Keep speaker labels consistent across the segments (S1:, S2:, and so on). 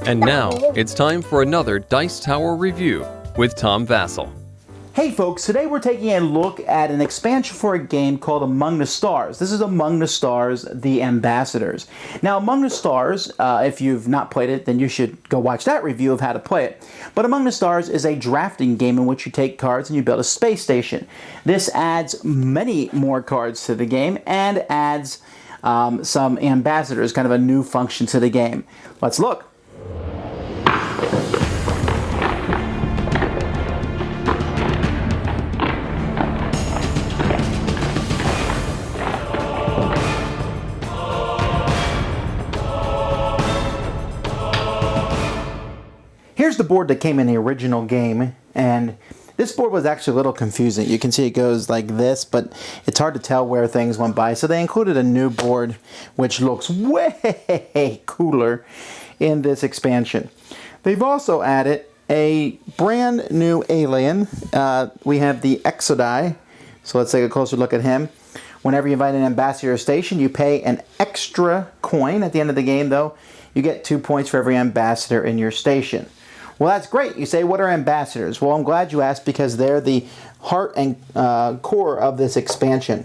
S1: And now, it's time for another Dice Tower review with Tom Vasel.
S2: Hey folks, today we're taking a look at an expansion for a game called Among the Stars. This is Among the Stars, The Ambassadors. Now, Among the Stars, if you've not played it, then you should go watch that review of how to play it. But Among the Stars is a drafting game in which you take cards and you build a space station. This adds many more cards to the game and adds some ambassadors, kind of a new function to the game. Let's look. Here's the board that came in the original game, and this board was actually a little confusing. You can see it goes like this, but it's hard to tell where things went by. So they included a new board, which looks way cooler in this expansion. They've also added a brand new alien. We have the Exodai, so let's take a closer look at him. Whenever you invite an ambassador to your station, you pay an extra coin. At the end of the game, though, you get 2 points for every ambassador in your station. Well, that's great. You say, what are ambassadors? Well, I'm glad you asked because they're the heart and core of this expansion.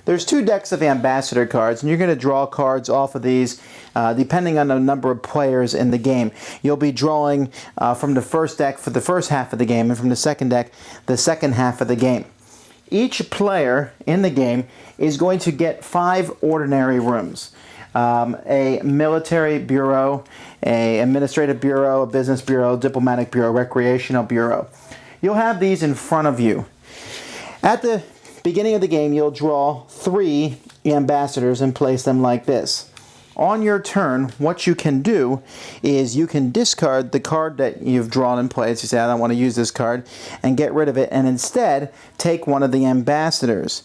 S2: There's 2 decks of ambassador cards, and you're going to draw cards off of these depending on the number of players in the game. You'll be drawing from the first deck for the first half of the game, and from the second deck, the second half of the game. Each player in the game is going to get 5 ordinary rooms. A military bureau, a administrative bureau, a business bureau, diplomatic bureau, recreational bureau. You'll have these in front of you. At the beginning of the game, you'll draw 3 ambassadors and place them like this. On your turn, what you can do is you can discard the card that you've drawn in place. You say, I don't want to use this card, and get rid of it, and instead take one of the ambassadors.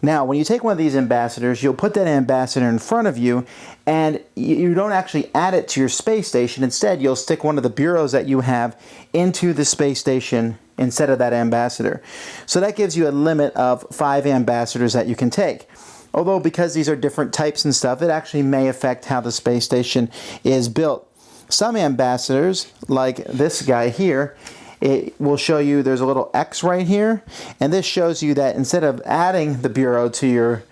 S2: Now, when you take one of these ambassadors, you'll put that ambassador in front of you, and you don't actually add it to your space station. Instead, you'll stick one of the bureaus that you have into the space station instead of that ambassador. So that gives you a limit of 5 ambassadors that you can take. Although, because these are different types and stuff, it actually may affect how the space station is built. Some ambassadors, like this guy here, it will show you there's a little X right here, and this shows you that instead of adding the bureau to your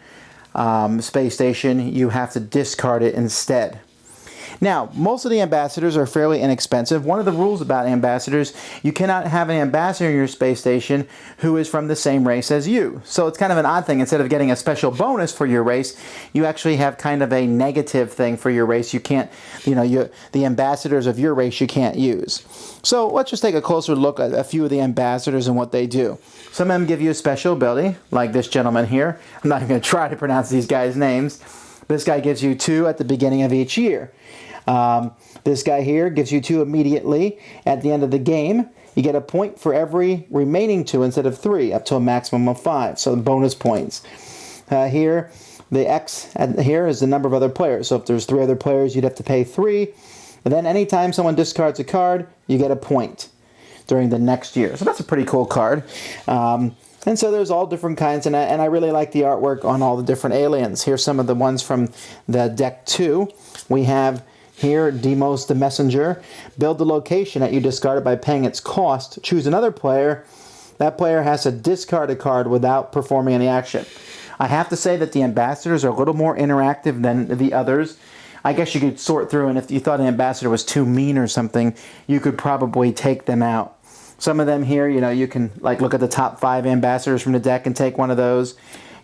S2: space station, you have to discard it instead. Now, most of the ambassadors are fairly inexpensive. One of the rules about ambassadors, you cannot have an ambassador in your space station who is from the same race as you. So it's kind of an odd thing. Instead of getting a special bonus for your race, you actually have kind of a negative thing for your race. You can't, the ambassadors of your race you can't use. So let's just take a closer look at a few of the ambassadors and what they do. Some of them give you a special ability, like this gentleman here. I'm not even going to try to pronounce these guys' names. This guy gives you 2 at the beginning of each year. This guy here gives you 2 immediately at the end of the game. You get a point for every remaining 2 instead of 3, up to a maximum of 5, so bonus points. Here, the X here is the number of other players. So if there's 3 other players, you'd have to pay 3. And then anytime someone discards a card, you get a point during the next year. So that's a pretty cool card. And so there's all different kinds, and I really like the artwork on all the different aliens. Here's some of the ones from the deck 2. We have here, Demos the Messenger. Build the location that you discarded by paying its cost. Choose another player. That player has to discard a card without performing any action. I have to say that the ambassadors are a little more interactive than the others. I guess you could sort through, and if you thought an ambassador was too mean or something, you could probably take them out. Some of them here, you can look at the top 5 ambassadors from the deck and take one of those.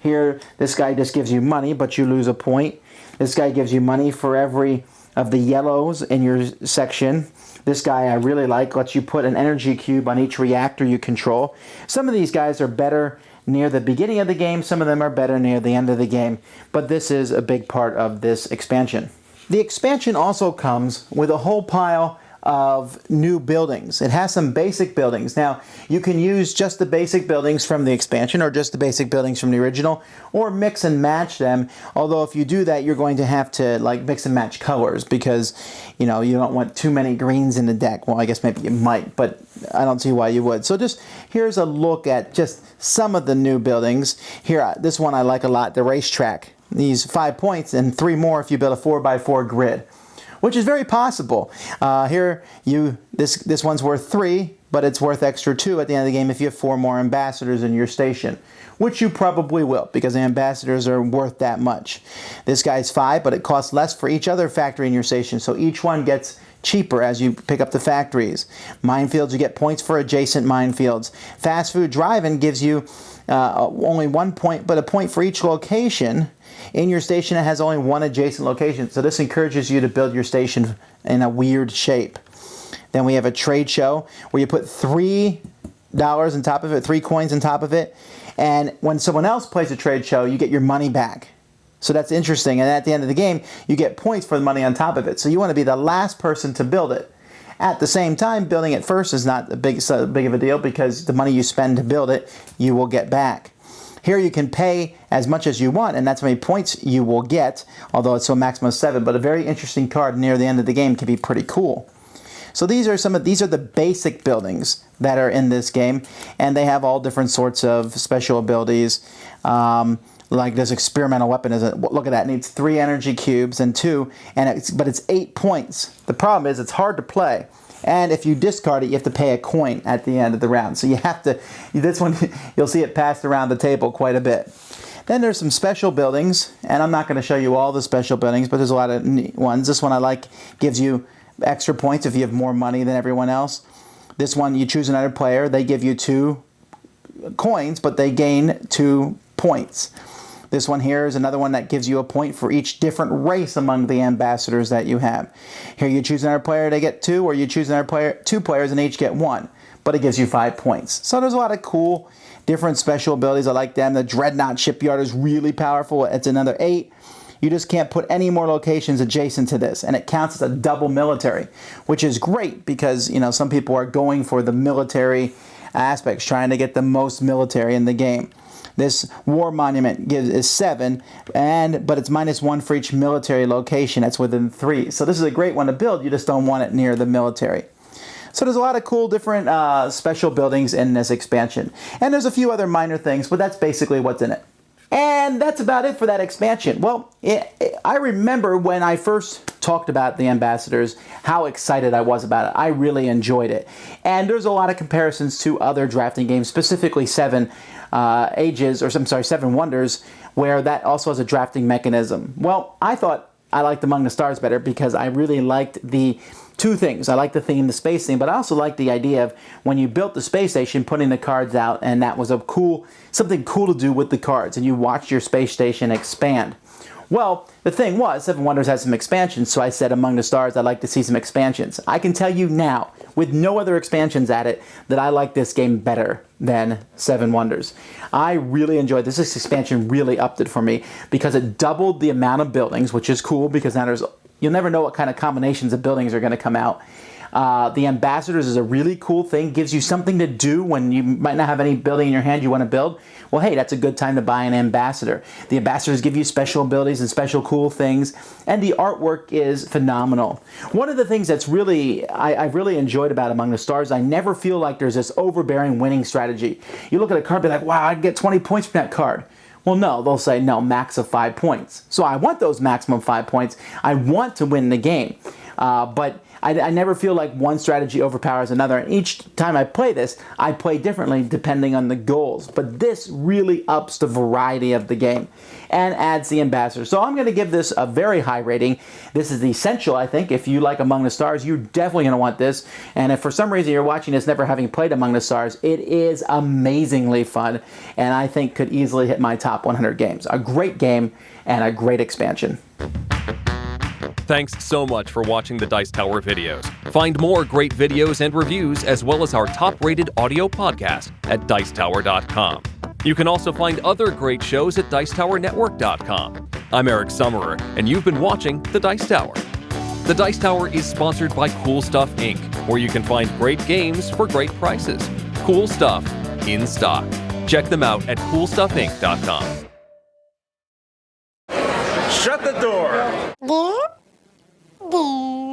S2: Here, this guy just gives you money, but you lose a point. This guy gives you money for every of the yellows in your section. This guy I really like, lets you put an energy cube on each reactor you control. Some of these guys are better near the beginning of the game, some of them are better near the end of the game, but this is a big part of this expansion. The expansion also comes with a whole pile of new buildings. It has some basic buildings. Now, you can use just the basic buildings from the expansion or just the basic buildings from the original, or mix and match them. Although if you do that, you're going to have to mix and match colors because, you don't want too many greens in the deck. Well, I guess maybe you might, but I don't see why you would. So here's a look at just some of the new buildings. Here, this one I like a lot, the racetrack. These 5 points and 3 more if you build a 4x4 grid. which is very possible. This one's worth 3, but it's worth extra 2 at the end of the game if you have 4 more ambassadors in your station, which you probably will because the ambassadors are worth that much. This guy's 5, but it costs less for each other factory in your station, so each one gets cheaper as you pick up the factories. Minefields, you get points for adjacent minefields. Fast food drive-in gives you only 1 point, but a point for each location. In your station, it has only 1 adjacent location, so this encourages you to build your station in a weird shape. Then we have a trade show where you put $3 on top of it, 3 coins on top of it, and when someone else plays a trade show, you get your money back. So that's interesting, and at the end of the game, you get points for the money on top of it. So you want to be the last person to build it. At the same time, building it first is not so big of a deal because the money you spend to build it, you will get back. Here you can pay as much as you want, and that's how many points you will get, although it's a maximum of 7, but a very interesting card near the end of the game can be pretty cool. So these are the basic buildings that are in this game, and they have all different sorts of special abilities. Like this experimental weapon look at that, it needs 3 energy cubes and 2, but it's 8 points. The problem is it's hard to play. And if you discard it, you have to pay a coin at the end of the round. So you have to, this one, you'll see it passed around the table quite a bit. Then there's some special buildings, and I'm not going to show you all the special buildings, but there's a lot of neat ones. This one I like, gives you extra points if you have more money than everyone else. This one, you choose another player, they give you 2 coins, but they gain 2 points. This one here is another one that gives you a point for each different race among the ambassadors that you have. Here you choose another player, they get 2, or you choose another player, 2 players and each get 1, but it gives you 5 points. So there's a lot of cool different special abilities. I like them. The Dreadnought Shipyard is really powerful. It's another 8. You just can't put any more locations adjacent to this, and it counts as a double military, which is great because, you know, some people are going for the military aspects, trying to get the most military in the game. This War Monument is 7, but it's -1 for each military location that's within 3. So this is a great one to build. You just don't want it near the military. So there's a lot of cool different special buildings in this expansion. And there's a few other minor things, but that's basically what's in it. And that's about it for that expansion. Well, I remember when I first talked about the ambassadors, how excited I was about it. I really enjoyed it. And there's a lot of comparisons to other drafting games, specifically Seven Wonders, where that also has a drafting mechanism. Well, I thought I liked Among the Stars better because I really liked the 2 things. I liked the theme, the space theme, but I also liked the idea of when you built the space station, putting the cards out, and that was something cool to do with the cards, and you watched your space station expand. Well, the thing was, Seven Wonders had some expansions, so I said Among the Stars, I'd like to see some expansions. I can tell you now, with no other expansions at it, that I like this game better than Seven Wonders. I really enjoyed this. This expansion really upped it for me because it doubled the amount of buildings, which is cool because now you'll never know what kind of combinations of buildings are going to come out. The ambassadors is a really cool thing. Gives you something to do when you might not have any building in your hand you want to build. Well, hey, that's a good time to buy an ambassador. The ambassadors give you special abilities and special cool things, and the artwork is phenomenal. One of the things that's I've really enjoyed about Among the Stars, I never feel like there's this overbearing winning strategy. You look at a card and be like, wow, I'd get 20 points from that card. Well, no, they'll say, no, max of 5 points. So I want those maximum 5 points. I want to win the game. But I never feel like one strategy overpowers another. And each time I play this, I play differently depending on the goals. But this really ups the variety of the game and adds the ambassador. So I'm going to give this a very high rating. This is essential, I think. If you like Among the Stars, you're definitely going to want this. And if for some reason you're watching this never having played Among the Stars, it is amazingly fun and I think could easily hit my top 100 games. A great game and a great expansion.
S1: Thanks so much for watching the Dice Tower videos. Find more great videos and reviews as well as our top-rated audio podcast at Dicetower.com. You can also find other great shows at Dicetowernetwork.com. I'm Eric Summerer, and you've been watching The Dice Tower. The Dice Tower is sponsored by Cool Stuff Inc., where you can find great games for great prices. Cool stuff in stock. Check them out at CoolStuffInc.com.
S3: Shut the door!
S4: There.